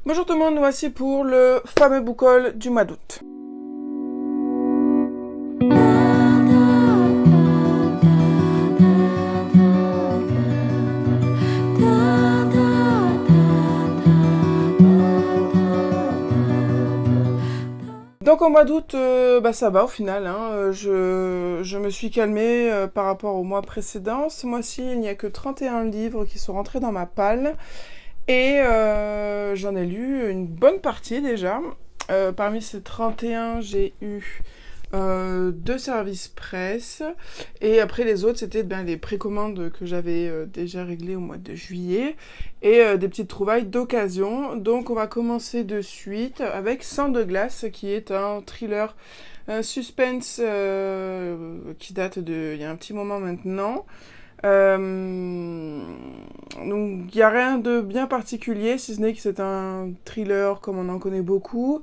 Bonjour tout le monde, voici pour le fameux book haul du mois d'août. Donc au mois d'août, ça va au final, hein. Je me suis calmée par rapport au mois précédent. Ce mois-ci, il n'y a que 31 livres qui sont rentrés dans ma palle. Et j'en ai lu une bonne partie déjà. Parmi ces 31, j'ai eu 2 services presse. Et après les autres, c'était les précommandes que j'avais déjà réglées au mois de juillet. Et des petites trouvailles d'occasion. Donc on va commencer de suite avec Sang de glace, qui est un thriller suspense qui date il y a un petit moment maintenant. Donc il n'y a rien de bien particulier, si ce n'est que c'est un thriller comme on en connaît beaucoup.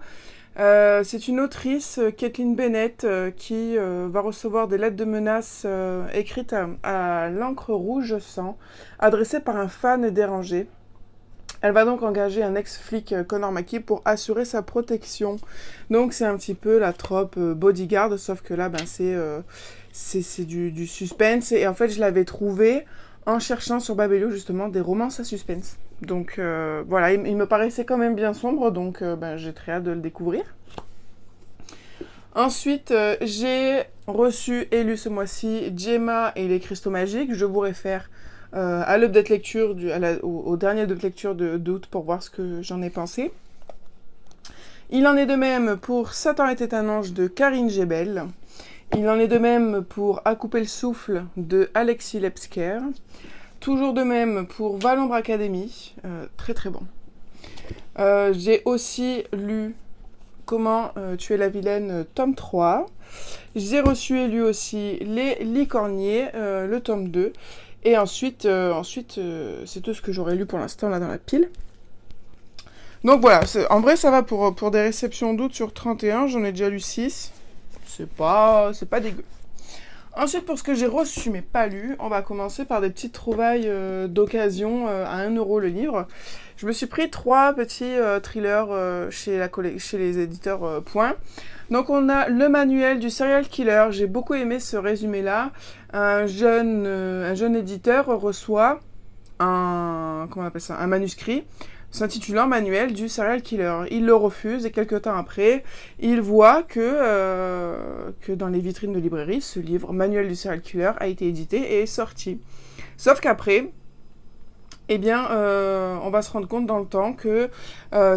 C'est une autrice, Kathleen Bennett, qui va recevoir des lettres de menaces écrites à l'encre rouge sang, adressées par un fan dérangé. Elle va donc engager un ex-flic, Connor Mackey, pour assurer sa protection. Donc c'est un petit peu la trope bodyguard, sauf que là, c'est du suspense. Et en fait, je l'avais trouvé en cherchant sur Babelio, justement, des romances à suspense. Donc voilà, il me paraissait quand même bien sombre, donc j'ai très hâte de le découvrir. Ensuite, j'ai reçu et lu ce mois-ci Gemma et les cristaux magiques. Je vous réfère à l'update lecture, au dernier update lecture d'août pour voir ce que j'en ai pensé. Il en est de même pour Satan était un ange de Karine Gebel. Il en est de même pour À couper le souffle de Alexis Lepsker. Toujours de même pour Valombre Academy, très très bon. J'ai aussi lu Comment tuer la vilaine, tome 3. J'ai reçu et lu aussi Les Licorniers, le tome 2. Et ensuite c'est tout ce que j'aurais lu pour l'instant là dans la pile. Donc voilà, en vrai ça va pour des réceptions d'août sur 31, j'en ai déjà lu 6. C'est pas dégueu. Ensuite, pour ce que j'ai reçu mais pas lu, on va commencer par des petites trouvailles d'occasion à 1 € le livre. Je me suis pris 3 petits thrillers chez les éditeurs Point. Donc on a le manuel du serial killer. J'ai beaucoup aimé ce résumé-là. Un jeune éditeur reçoit un manuscrit s'intitulant Manuel du serial killer. Il le refuse et quelques temps après, il voit que dans les vitrines de librairie, ce livre Manuel du serial killer a été édité et est sorti. Sauf qu'après, on va se rendre compte dans le temps que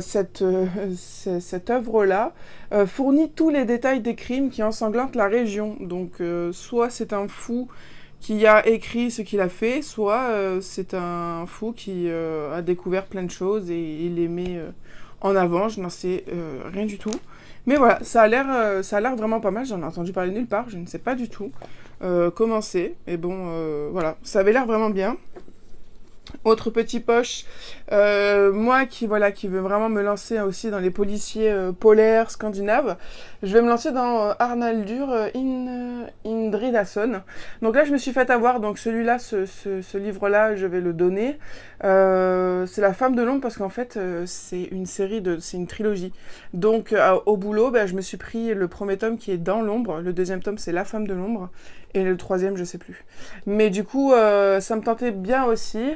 cette œuvre-là fournit tous les détails des crimes qui ensanglantent la région. Donc, soit c'est un fou qui a écrit ce qu'il a fait, soit c'est un fou qui a découvert plein de choses et il les met en avant. Je n'en sais rien du tout. Mais voilà, ça a l'air vraiment pas mal. J'en ai entendu parler nulle part. Je ne sais pas du tout comment c'est. Et bon, voilà, ça avait l'air vraiment bien. Autre petit poche, moi qui veux vraiment me lancer aussi dans les policiers polaires scandinaves, je vais me lancer dans Arnaldur Indridason. Donc là je me suis fait avoir, donc celui-là, ce livre-là, je vais le donner. C'est La Femme de l'ombre parce qu'en fait c'est une trilogie. Donc au boulot, je me suis pris le premier tome qui est Dans l'ombre, le deuxième tome c'est La Femme de l'ombre et le troisième je sais plus. Mais du coup ça me tentait bien aussi.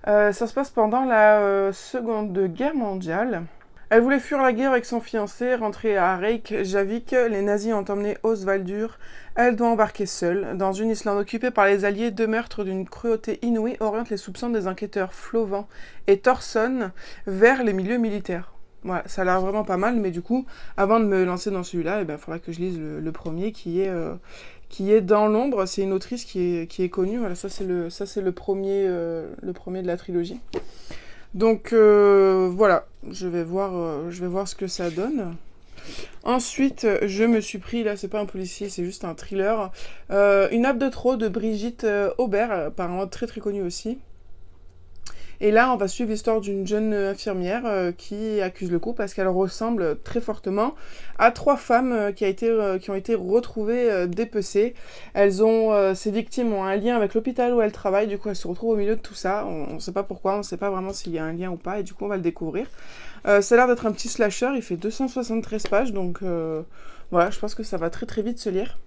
Ça se passe pendant la Seconde Guerre mondiale. Elle voulait fuir la guerre avec son fiancé, rentrer à Reykjavik. Les nazis ont emmené Osvaldur. Elle doit embarquer seule. Dans une Islande occupée par les Alliés, 2 meurtres d'une cruauté inouïe orientent les soupçons des enquêteurs Flovent et Thorson vers les milieux militaires. Voilà, ça a l'air vraiment pas mal, mais du coup, avant de me lancer dans celui-là, il faudra que je lise le premier qui est Dans l'ombre. C'est une autrice qui est connue. Voilà, ça c'est le premier de la trilogie. Donc voilà, je vais voir ce que ça donne. Ensuite, je me suis pris, là c'est pas un policier, c'est juste un thriller, Une nappe de trop de Brigitte Aubert, apparemment très très connue aussi. Et là, on va suivre l'histoire d'une jeune infirmière qui accuse le coup parce qu'elle ressemble très fortement à 3 femmes qui ont été retrouvées dépecées. Ces victimes ont un lien avec l'hôpital où elles travaillent, du coup elles se retrouvent au milieu de tout ça. On ne sait pas pourquoi, on ne sait pas vraiment s'il y a un lien ou pas, et du coup on va le découvrir. Ça a l'air d'être un petit slasher, il fait 273 pages, donc voilà, je pense que ça va très très vite se lire.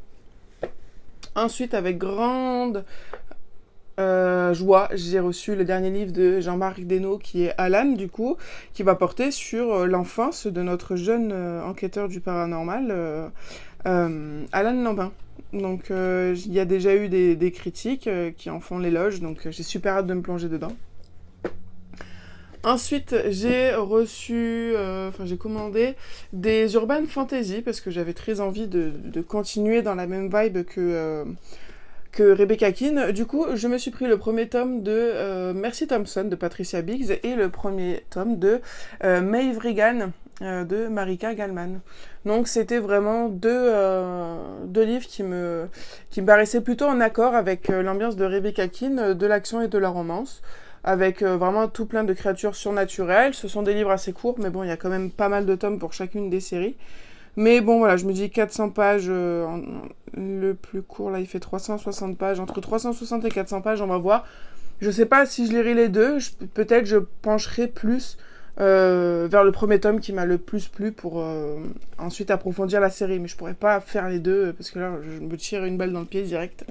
Ensuite, avec grande joie, j'ai reçu le dernier livre de Jean-Marc Desnaux, qui est Alan, du coup, qui va porter sur l'enfance de notre jeune enquêteur du paranormal, Alan Lambin. Donc, il y a déjà eu des critiques qui en font l'éloge, donc j'ai super hâte de me plonger dedans. Ensuite, j'ai commandé des Urban Fantasy, parce que j'avais très envie de continuer dans la même vibe que Rebecca Keane. Du coup, je me suis pris le premier tome de Mercy Thompson de Patricia Biggs et le premier tome de Maeve Regan de Marika Gallman. Donc c'était vraiment deux livres qui me paraissaient plutôt en accord avec l'ambiance de Rebecca Keane, de l'action et de la romance, avec vraiment tout plein de créatures surnaturelles. Ce sont des livres assez courts, mais bon, il y a quand même pas mal de tomes pour chacune des séries. Mais bon, voilà, je me dis 400 pages, le plus court, là, il fait 360 pages. Entre 360 et 400 pages, on va voir. Je sais pas si je lirai les deux. Peut-être je pencherai plus vers le premier tome qui m'a le plus plu pour ensuite approfondir la série. Mais je pourrais pas faire les deux, parce que là, je me tire une balle dans le pied direct.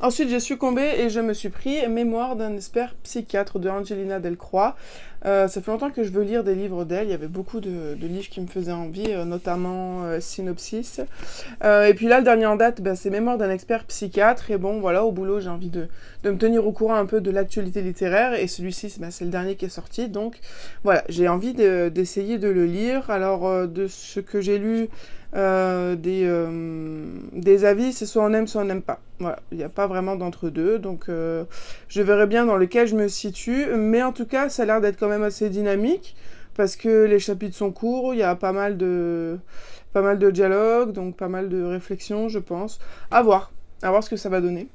Ensuite, j'ai succombé et je me suis pris Mémoire d'un expert psychiatre de Angelina Delcroix. Ça fait longtemps que je veux lire des livres d'elle. Il y avait beaucoup de livres qui me faisaient envie, notamment Synopsis. Et puis là, le dernier en date, c'est Mémoire d'un expert psychiatre. Et bon, voilà, au boulot, j'ai envie de me tenir au courant un peu de l'actualité littéraire. Et celui-ci, c'est le dernier qui est sorti. Donc voilà, j'ai envie d'essayer de le lire. Alors, de ce que j'ai lu, des avis, c'est soit on aime, soit on n'aime pas. Voilà, il n'y a pas vraiment d'entre-deux, donc je verrai bien dans lequel je me situe, mais en tout cas, ça a l'air d'être quand même assez dynamique, parce que les chapitres sont courts, il y a pas mal de dialogues, donc pas mal de réflexions, je pense. À voir ce que ça va donner.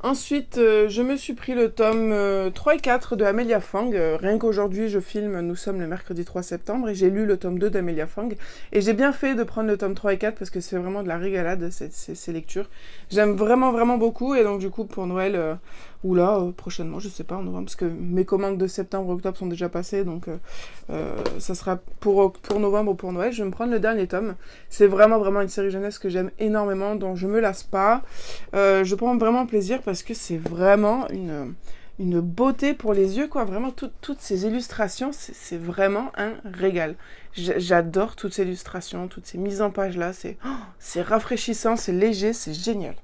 Ensuite, je me suis pris le tome 3 et 4 de Amelia Fang. Rien qu'aujourd'hui, je filme, nous sommes le mercredi 3 septembre, et j'ai lu le tome 2 d'Amelia Fang. Et j'ai bien fait de prendre le tome 3 et 4 parce que c'est vraiment de la régalade, ces lectures. J'aime vraiment, vraiment beaucoup, et donc du coup, pour Noël, prochainement, je sais pas, en novembre, parce que mes commandes de septembre-octobre sont déjà passées, donc ça sera pour novembre ou pour Noël, je vais me prendre le dernier tome. C'est vraiment, vraiment une série jeunesse que j'aime énormément, dont je me lasse pas. Je prends vraiment plaisir parce que c'est vraiment une beauté pour les yeux, quoi. Vraiment, toutes ces illustrations, c'est vraiment un régal. J'adore toutes ces illustrations, toutes ces mises en page-là. C'est rafraîchissant, c'est léger, c'est génial.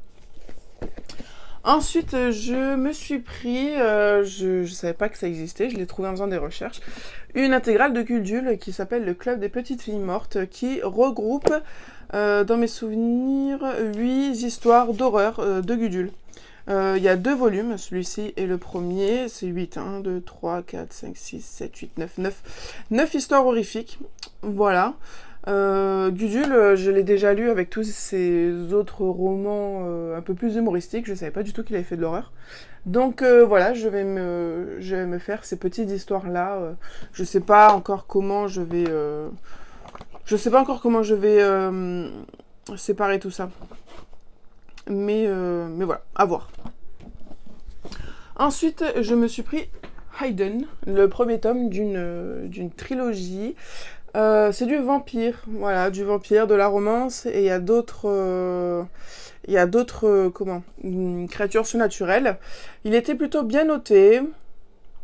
Ensuite, je me suis pris, je savais pas que ça existait, je l'ai trouvé en faisant des recherches, une intégrale de Gudule qui s'appelle Le Club des Petites Filles Mortes, qui regroupe, dans mes souvenirs, 8 histoires d'horreur de Gudule. Il y a 2 volumes, celui-ci est le premier, c'est 8, 1, 2, 3, 4, 5, 6, 7, 8, 9 histoires horrifiques, voilà. Gudule, je l'ai déjà lu avec tous ses autres romans un peu plus humoristiques, je savais pas du tout qu'il avait fait de l'horreur. Donc voilà, je vais me faire ces petites histoires-là. Je sais pas encore comment je vais séparer tout ça. Mais voilà, à voir. Ensuite, je me suis pris Hayden, le premier tome d'une trilogie. C'est du vampire, voilà, du vampire, de la romance, et il y a d'autres créatures surnaturelles. Il était plutôt bien noté,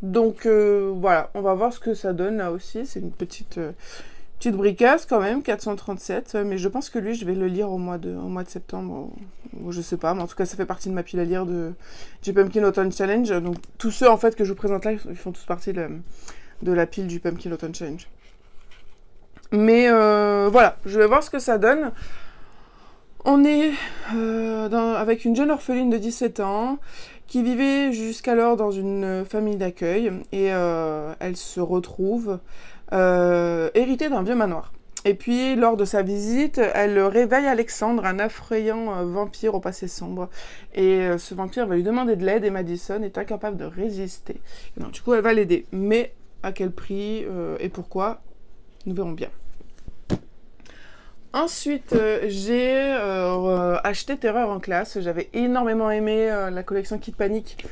donc voilà, on va voir ce que ça donne là aussi. C'est une petite bricasse quand même, 437, mais je pense que lui, je vais le lire au mois de septembre, ou je sais pas, mais en tout cas, ça fait partie de ma pile à lire du Pumpkin Autumn Challenge. Donc tous ceux en fait que je vous présente là, ils font tous partie de la pile du Pumpkin Autumn Challenge. Mais voilà, je vais voir ce que ça donne. On est avec une jeune orpheline de 17 ans qui vivait jusqu'alors dans une famille d'accueil, et elle se retrouve héritée d'un vieux manoir. Et puis, lors de sa visite, elle réveille Alexandre, un effrayant vampire au passé sombre. Et ce vampire va lui demander de l'aide et Madison est incapable de résister. Et donc, du coup, elle va l'aider. Mais à quel prix et pourquoi, nous verrons bien. Ensuite, j'ai acheté Terreur en classe. J'avais énormément aimé la collection Kid Panic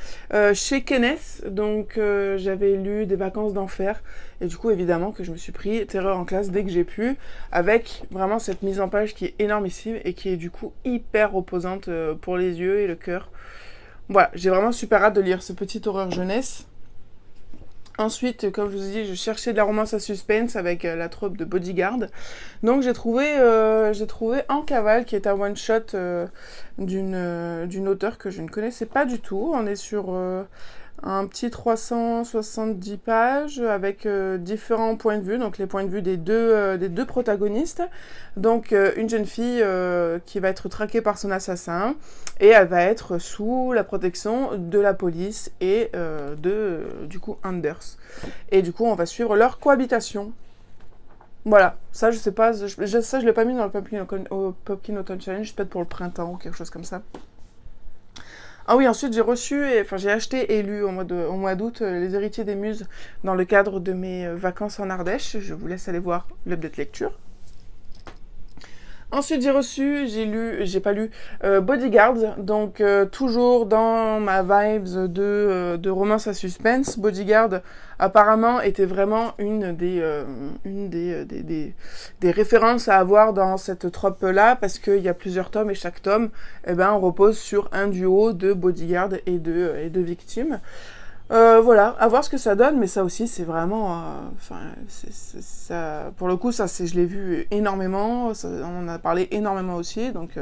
chez Kenneth. Donc, j'avais lu Des vacances d'enfer. Et du coup, évidemment, que je me suis pris Terreur en classe dès que j'ai pu. Avec vraiment cette mise en page qui est énormissime et qui est du coup hyper reposante pour les yeux et le cœur. Voilà, j'ai vraiment super hâte de lire ce petit horreur jeunesse. Ensuite, comme je vous ai dit, je cherchais de la romance à suspense avec la troupe de Bodyguard. Donc j'ai trouvé En Cavale, qui est un one-shot d'une auteure que je ne connaissais pas du tout. On est sur un petit 370 pages avec différents points de vue, donc les points de vue des deux protagonistes. Donc une jeune fille qui va être traquée par son assassin et elle va être sous la protection de la police et du coup Anders. Et du coup on va suivre leur cohabitation. Voilà, ça je sais pas, ça je l'ai pas mis dans le Pumpkin Autumn Challenge, peut-être pour le printemps ou quelque chose comme ça. Ah oui, ensuite j'ai acheté et lu au mois d'août Les Héritiers des Muses dans le cadre de mes vacances en Ardèche. Je vous laisse aller voir l'update lecture. Ensuite, j'ai pas lu Bodyguard, donc toujours dans ma vibes de romance à suspense. Bodyguard, apparemment, était vraiment une des références à avoir dans cette trope-là, parce qu'il y a plusieurs tomes, et chaque tome, on repose sur un duo de bodyguard et de victimes. Voilà, à voir ce que ça donne, mais ça aussi, c'est vraiment... ça, pour le coup, je l'ai vu énormément, on en a parlé énormément aussi, donc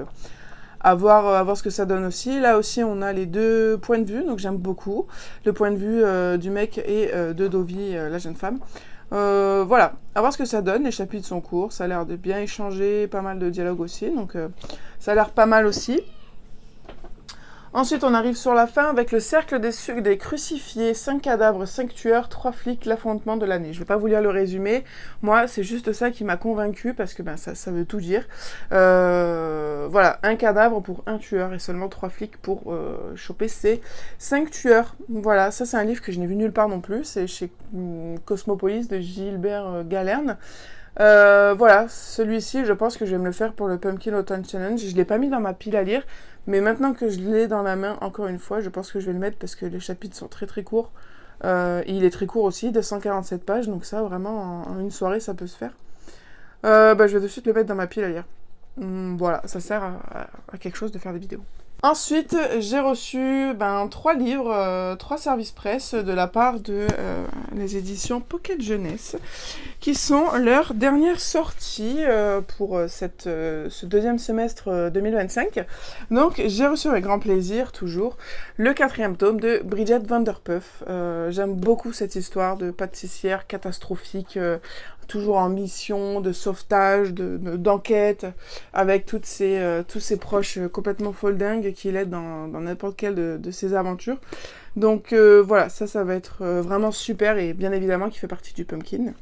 à voir ce que ça donne aussi. Là aussi, on a les deux points de vue, donc j'aime beaucoup. Le point de vue du mec et de Dovie, la jeune femme. Voilà, à voir ce que ça donne, les chapitres sont courts, ça a l'air de bien échanger, pas mal de dialogues aussi, donc ça a l'air pas mal aussi. Ensuite, on arrive sur la fin avec le cercle des crucifiés, 5 cadavres, 5 tueurs, 3 flics, l'affrontement de l'année. Je vais pas vous lire le résumé. Moi, c'est juste ça qui m'a convaincue parce que ça veut tout dire. Voilà, un cadavre pour un tueur et seulement 3 flics pour choper ces 5 tueurs. Voilà, ça c'est un livre que je n'ai vu nulle part non plus. C'est chez Cosmopolis de Gilbert Galerne. Voilà, celui-ci, je pense que je vais me le faire pour le Pumpkin Autumn Challenge. Je l'ai pas mis dans ma pile à lire, mais maintenant que je l'ai dans la main, encore une fois, je pense que je vais le mettre parce que les chapitres sont très très courts. Il est très court aussi, 247 pages, donc ça, vraiment, en une soirée, ça peut se faire. Je vais de suite le mettre dans ma pile à lire. Voilà, ça sert à quelque chose de faire des vidéos. Ensuite, j'ai reçu 3 livres, 3 services presse de la part de les éditions Pocket Jeunesse, qui sont leur dernière sortie pour ce deuxième semestre 2025. Donc, j'ai reçu avec grand plaisir, toujours, le 4e tome de Bridget Vanderpuff. J'aime beaucoup cette histoire de pâtissière catastrophique, toujours en mission de sauvetage, d'enquête, avec tous ses proches complètement foldingues qui l'aident dans n'importe quelle de ses aventures. Donc voilà, ça va être vraiment super et bien évidemment qui fait partie du Pumpkin.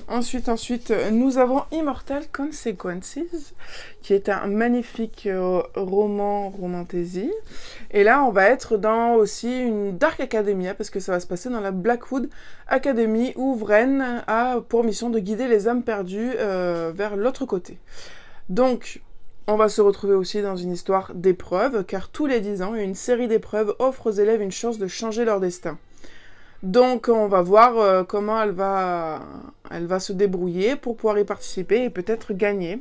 Ensuite, nous avons Immortal Consequences, qui est un magnifique roman romantasy. Et là, on va être dans aussi une Dark Academia, parce que ça va se passer dans la Blackwood Academy, où Vren a pour mission de guider les âmes perdues vers l'autre côté. Donc, on va se retrouver aussi dans une histoire d'épreuves, car tous les 10 ans, une série d'épreuves offre aux élèves une chance de changer leur destin. Donc on va voir comment elle va se débrouiller pour pouvoir y participer et peut-être gagner.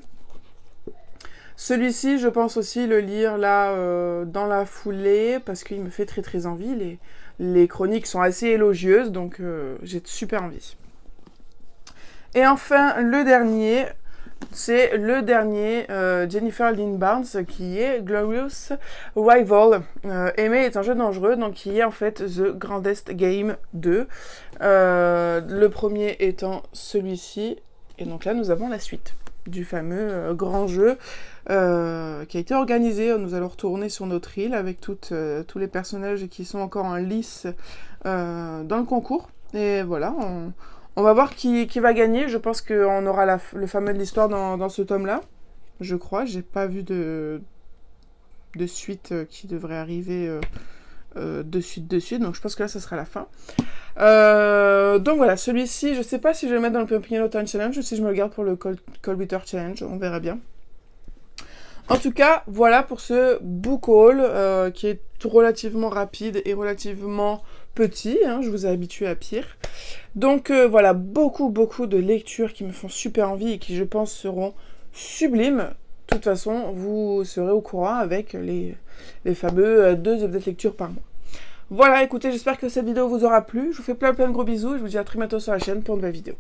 Celui-ci, je pense aussi le lire là dans la foulée parce qu'il me fait très très envie. Les chroniques sont assez élogieuses, donc j'ai super envie. Et enfin, le dernier, c'est le dernier Jennifer Lynn Barnes qui est Glorious Rival. Aimer est un jeu dangereux, donc qui est en fait The Grandest Game 2. Le premier étant celui-ci. Et donc là, nous avons la suite du fameux grand jeu qui a été organisé. Nous allons retourner sur notre île avec tous les personnages qui sont encore en lice dans le concours. Et voilà, on va voir qui va gagner. Je pense qu'on aura le fameux de l'histoire dans ce tome-là. Je crois, j'ai pas vu de suite qui devrait arriver de suite. Donc je pense que là, ça sera la fin. Donc voilà, celui-ci, je sais pas si je vais le mettre dans le Pumpkin Autumn Challenge ou si je me le garde pour le Cold Winter Challenge. On verra bien. En tout cas, voilà pour ce book haul qui est relativement rapide et relativement petit. Hein, je vous ai habitué à pire. Donc voilà, beaucoup de lectures qui me font super envie et qui, je pense, seront sublimes. De toute façon, vous serez au courant avec les fameux 2 updates lecture par mois. Voilà, écoutez, j'espère que cette vidéo vous aura plu. Je vous fais plein de gros bisous et je vous dis à très bientôt sur la chaîne pour une nouvelle vidéo.